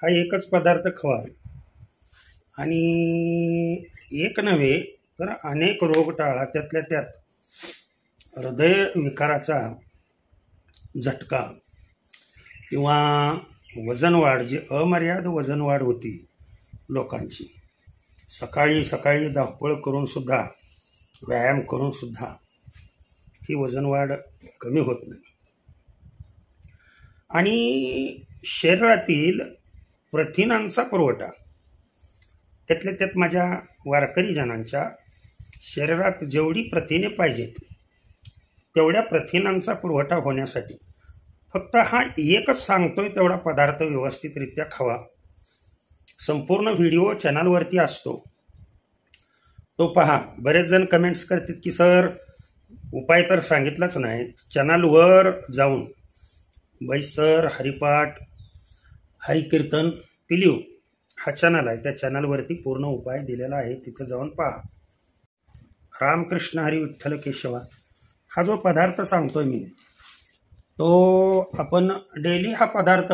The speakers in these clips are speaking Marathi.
हा एकच पदार्थ खावा आणि एक नव्हे तर अनेक रोग टाळा. त्यातल्या त्यात हृदय विकाराचा झटका किंवा वजन वाढ, जी अमर्याद वजन वाढ होती लोकांची, सकाळी सकाळी धावपळ करून सुद्धा, व्यायाम करून सुद्धा ही वजन वाढ कमी होत नाही. आणि शरीरातील प्रथिनांचा पुरवठा, त्यातल्या त्यात माझ्या वारकरी जनांच्या शरीरात जेवढी प्रथिने पाहिजेत तेवढ्या प्रथिनांचा पुरवठा होण्यासाठी फक्त हा एकच सांगतोय तेवढा पदार्थ व्यवस्थितरित्या खावा. संपूर्ण व्हिडिओ चॅनलवरती असतो, तो पहा. बरेच जण कमेंट्स करतात की सर उपाय तर सांगितलाच नाही. चॅनलवर जाऊन बैसर हरिपाठ हरिकीर्तन पिलिव हा चॅनल आहे, त्या चॅनलवरती पूर्ण उपाय दिलेला आहे, तिथं जाऊन पहा. रामकृष्ण हरी विठ्ठल केशवा हा जो पदार्थ सांगतोय मी, तो आपण डेली हा पदार्थ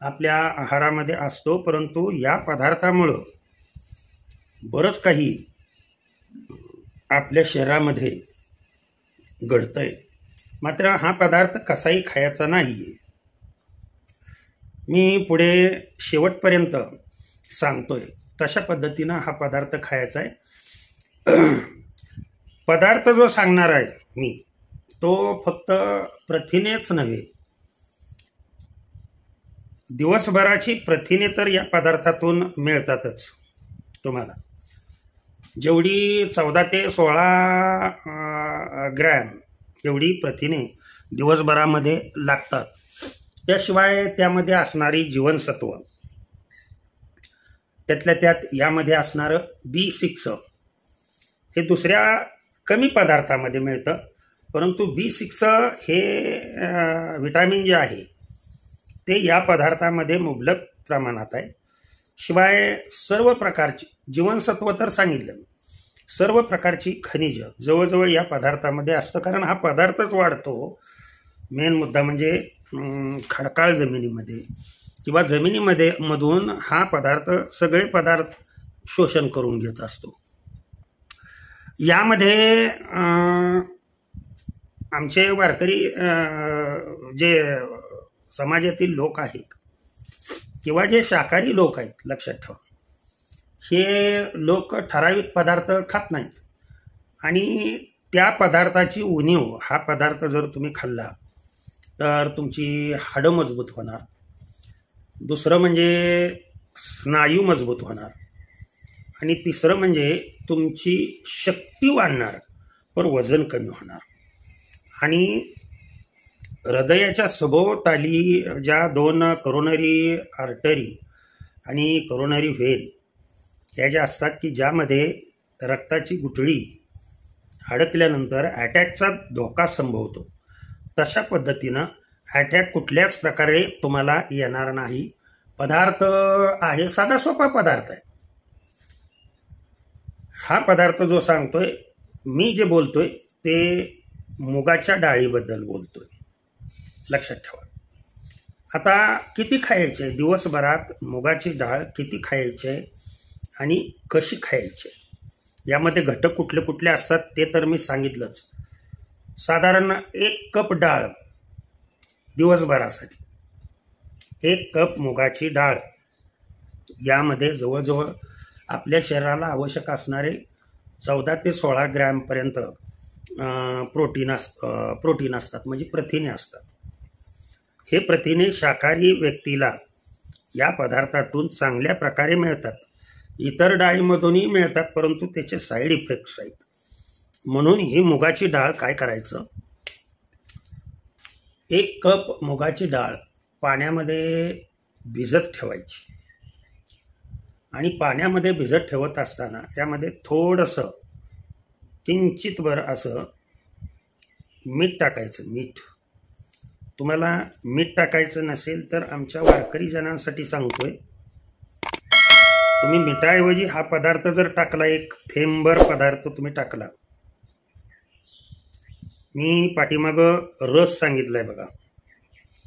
आपल्या आहारामध्ये असतो, परंतु या पदार्थामुळं बरंच काही आपल्या शरीरामध्ये घडतंय. मात्र हा पदार्थ कसाही खायचा नाही. मी पुढे शेवटपर्यंत सांगतोय तशा पद्धतीनं हा पदार्थ खायचा आहे. पदार्थ जो सांगणार आहे मी, तो फक्त प्रथिनेच नव्हे, दिवसभराची प्रथिने तर या पदार्थातून मिळतातच तुम्हाला. जेवढी 14 ते 16 ग्रॅम एवढी प्रथिने दिवसभरामध्ये लागतात. त्याशिवाय त्यामध्ये असणारी जीवनसत्व, त्यातल्या त्यात यामध्ये असणारं B6 हे दुसऱ्या कमी पदार्थामध्ये मिळतं, परंतु B6 हे विटॅमिन जे आहे ते या पदार्थामध्ये मुबलक प्रमाणात आहे. शिवाय सर्व प्रकारची जीवनसत्व तर सांगितलं, सर्व प्रकारची खनिज जवळजवळ या पदार्थामध्ये असतं. कारण हा पदार्थच वाढतो. मेन मुद्दा म्हणजे खडकाळ जमिनीमध्ये किंवा जमिनीमध्ये मधून हा पदार्थ सगळे पदार्थ शोषण करून घेत असतो. यामध्ये आमचे वारकरी जे समाजातील लोक आहेत किंवा जे शाकाहारी लोक आहेत, लक्षात ठेवा, हे लोक ठराविक पदार्थ खात नाहीत आणि त्या पदार्थाची उणीव, हा पदार्थ जर तुम्ही खाल्ला तर तुमची हाडं मजबूत होणार, दुसरं म्हणजे स्नायू मजबूत होणार आणि तिसरं म्हणजे तुमची शक्ती वाढणार, पण वजन कमी होणार. आणि हृदयाच्या सभोवताली ज्या 2 करोनरी आर्टरी आणि करोनरी व्हेन ह्या ज्या असतात की ज्यामध्ये रक्ताची गुठळी अडकल्यानंतर अटॅकचा धोका संभवतो, तशा पद्धतीनं अटॅक कुठल्याच प्रकारे तुम्हाला येणार नाही. पदार्थ आहे साधा सोपा पदार्थ आहे. हा पदार्थ जो सांगतोय मी, जे बोलतोय ते मुगाच्या डाळीबद्दल बोलतोय, लक्षात ठेवा. आता किती खायचे दिवसभरात, मुगाची डाळ किती खायचे आणि कशी खायची, यामध्ये घटक कुठले कुठले असतात ते तर मी सांगितलंच. साधारण 1 कप डाळ दिवसभरासाठी, 1 कप मुगाची डाळ, यामध्ये जवळजवळ आपल्या शरीराला आवश्यक असणारे 14 ते 16 ग्रॅमपर्यंत प्रोटीन असतात, म्हणजे प्रथिने असतात. हे प्रथिने शाकाहारी व्यक्तीला या पदार्थातून चांगल्या प्रकारे मिळतात. इतर डाळीमधूनही मिळतात, परंतु त्याचे साईड इफेक्ट्स आहेत. म्हणून ही मुगाची डाळ काय करायचं, 1 कप मुगाची डाळ पाण्यामध्ये भिजत ठेवायची आणि पाण्यामध्ये भिजत ठेवत असताना त्यामध्ये थोडंसं किंचितभर असं मीठ टाकायचं. मीठ, तुम्हाला मीठ टाकायचं नसेल तर आमच्या वारकरी जनांसाठी सांगतोय, तुम्ही मिठाऐवजी हा पदार्थ जर टाकला, 1 थेंबर पदार्थ तुम्ही टाकला, मी पाठीमागं रस सांगितलाय बघा,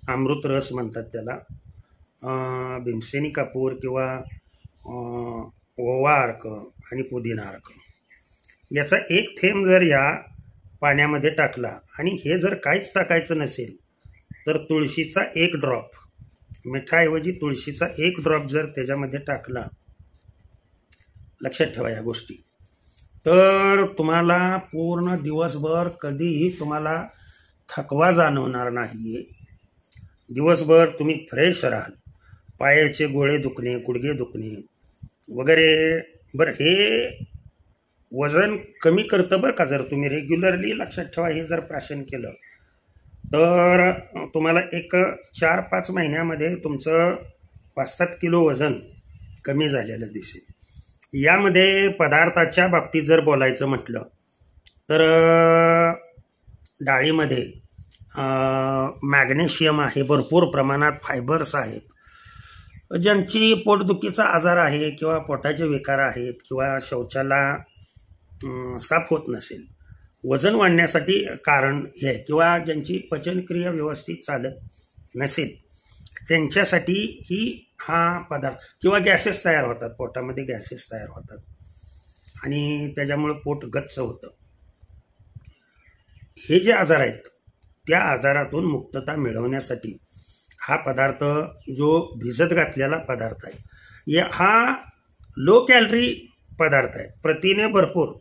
अमृत रस म्हणतात त्याला, भीमसेनी कापूर किंवा ओवा अर्क आणि पुदिना अर्क याचा एक थेंब जर या पाण्यामध्ये टाकला आणि हे जर काहीच टाकायचं नसेल तर तुळशीचा एक ड्रॉप, मिठाऐवजी तुळशीचा एक ड्रॉप जर त्याच्यामध्ये टाकला, लक्षात ठेवा या गोष्टी, तर तुम्हाला पूर्ण दिवसभर कधीही तुम्हाला थकवा जाणवणार नाही. दिवसभर तुम्ही फ्रेश राहाल. पायाचे गोळे दुखणे, गुडघे दुखणे वगैरे. बरं, हे वजन कमी करतं बरं का. जर तुम्ही रेग्युलरली, लक्षात ठेवा, हे जर प्राशन केलं तर तुम्हाला एक 4-5 महिन्यामध्ये तुमचं 5-7 किलो वजन कमी झालेलं दिसेल. यामध्ये पदार्थाच्या बाबतीत जर बोलायचं म्हटलं तर डाळीमध्ये मॅग्नेशियम आहे, भरपूर प्रमाणात फायबर्स आहेत. ज्यांची पोटदुखीचा आजार आहे किंवा पोटाचे विकार आहेत किंवा शौचाला साफ होत नसेल, वजन वाढण्यासाठी कारण हे, किंवा ज्यांची पचनक्रिया व्यवस्थित चालत नसेल त्यांच्यासाठी ही हा पदार्थ, किंवा गॅसेस तयार होतात, पोटामध्ये गॅसेस तयार होतात आणि त्याच्यामुळे पोट गच्च होतं. हे जे आजार आहेत त्या आजारातून मुक्तता मिळवण्यासाठी हा पदार्थ जो भिजत घातलेला पदार्थ आहे, हा लो कॅलरी पदार्थ आहे. प्रथिने भरपूर,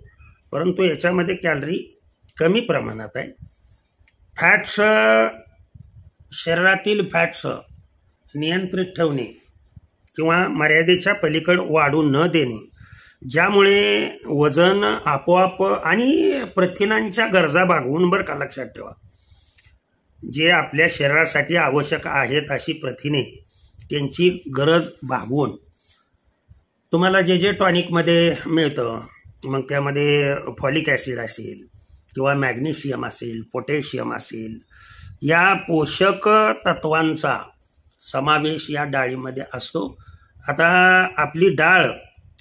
परंतु याच्यामध्ये कॅलरी कमी प्रमाणात आहे. फॅट्स, शरीरातील फॅट्स नियंत्रित ठेवणे किंवा मर्यादेच्या पलीकडे वाढू न देणे, ज्यामुळे वजन आपोआप आणि प्रथिनांच्या गरजा भागवून, बरं का, लक्षात ठेवा, जे आपल्या शरीरासाठी आवश्यक आहेत अशी प्रथिने त्यांची गरज भागवून तुम्हाला जे जे टॉनिकमध्ये मिळतं, मग त्यामध्ये फॉलिक ॲसिड असेल किंवा मॅग्नेशियम असेल, पोटॅशियम असेल, या पोषक तत्वांचा समावेश या डाळीमध्ये असतो. आता आपली डाळ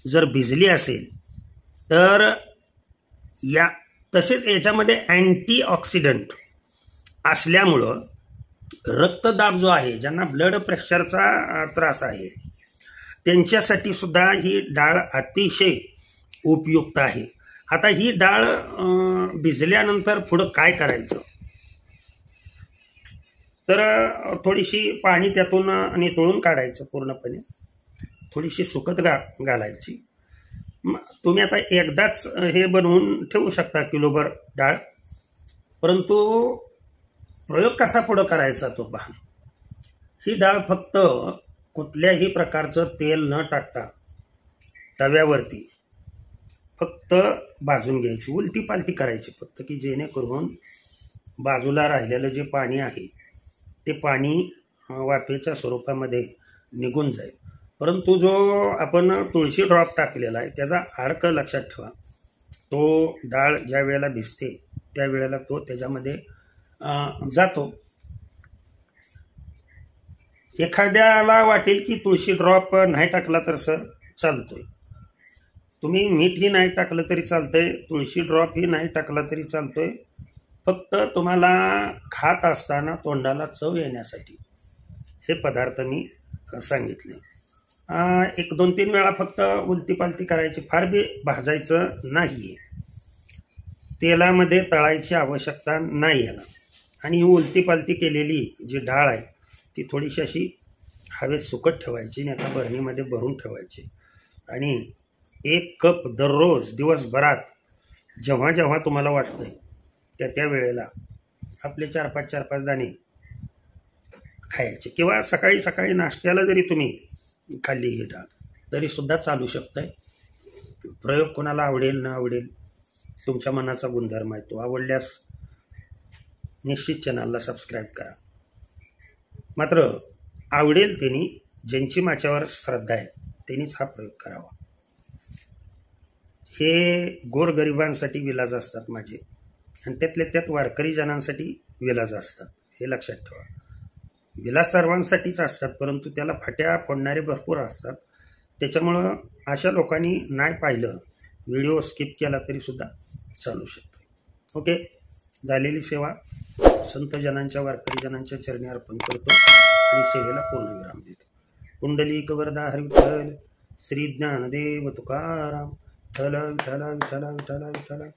जर भिजली असेल तर तसेच याच्यामध्ये अँटीऑक्सिडंट असल्यामुळं रक्तदाब जो आहे, ज्यांना ब्लड प्रेशरचा त्रास आहे, त्यांच्यासाठी सुद्धा ही डाळ अतिशय उपयुक्त आहे. आता ही डाळ भिजल्यानंतर पुढं काय करायचं, तर थोडीशी पाणी त्यातून नितळून काढायचं पूर्णपणे, थोडीशी सुकत घालायची. तुम्ही आता एकदाच हे बनवून ठेवू शकता किलोभर डाळ, परंतु प्रयोग कसा पुढं करायचा तो पहा. ही डाळ फक्त कुठल्याही प्रकारचं तेल न टाकता तव्यावरती फक्त भाजून घ्यायची, उलटी पालटी करायची फक्त, की जेणेकरून बाजूला राहिलेलं जे पाणी आहे ते पाणी वाफेच्या स्वरूपामध्ये निघून जाईल. परंतु जो आपण तुळशी ड्रॉप टाकलेला आहे त्याचा अर्क लक्षात ठेवा, तो डाळ ज्या वेळेला भिजते त्यावेळेला तो त्याच्यामध्ये जातो. एखाद्याला वाटेल की तुळशी ड्रॉप नाही टाकला तर सर चालतोय, तुम्ही मीठही नाही टाकलं तरी चालतंय, तुळशी ड्रॉप ही नाही टाकला तरी चालतोय, फक्त तुम्हाला खात असताना तोंडाला चव येण्यासाठी हे पदार्थ मी सांगितले. 1-2-3 वेळा फक्त उलटी पालती करायची, फार बी भाजायचं नाही, तेलामध्ये तळायची आवश्यकता नाही याला. आणि ही उलटी पालती केलेली जी डाळ आहे ती थोडीशी अशी हवेत सुकत ठेवायची आणि आता बरणीमध्ये भरून ठेवायची. आणि 1 कप दररोज दिवसभरात जेव्हा जेव्हा तुम्हाला वाटतंय त्या वेळेला आपले 4-5 दाणे खायचे, किंवा सकाळी सकाळी नाश्त्याला जरी तुम्ही खाल्ली ही डाळ तरी सुद्धा चालू शकतंय. प्रयोग कोणाला आवडेल ना आवडेल तुमच्या मनाचा गुणधर्म आहे तो. आवडल्यास निश्चित चॅनलला सबस्क्राईब करा. मात्र आवडेल त्यांनी, ज्यांची माझ्यावर श्रद्धा आहे त्यांनीच हा प्रयोग करावा. हे गोरगरिबांसाठी विलाज असतात माझे, आणि त्यातल्या त्यात वारकरी जनांसाठी विलाज असतात, हे लक्षात ठेवा. विलाज सर्वांसाठीच असतात, परंतु त्याला फाट्या फोडणारे भरपूर असतात. त्याच्यामुळं अशा लोकांनी नाही पाहिलं, व्हिडिओ स्किप केला तरी सुद्धा चालू शकतो. ओके, झालेली सेवा संत जनांच्या, वारकरी जनांच्या चरणी अर्पण करतो आणि सेवेला पूर्णविराम देतो. पुंडलिक वरदा हरी विठ्ठल. श्री ज्ञानदेव तुकाराम. विठ्ठल विठ्ठल विठ्ठल विठ्ठल विठ्ठल.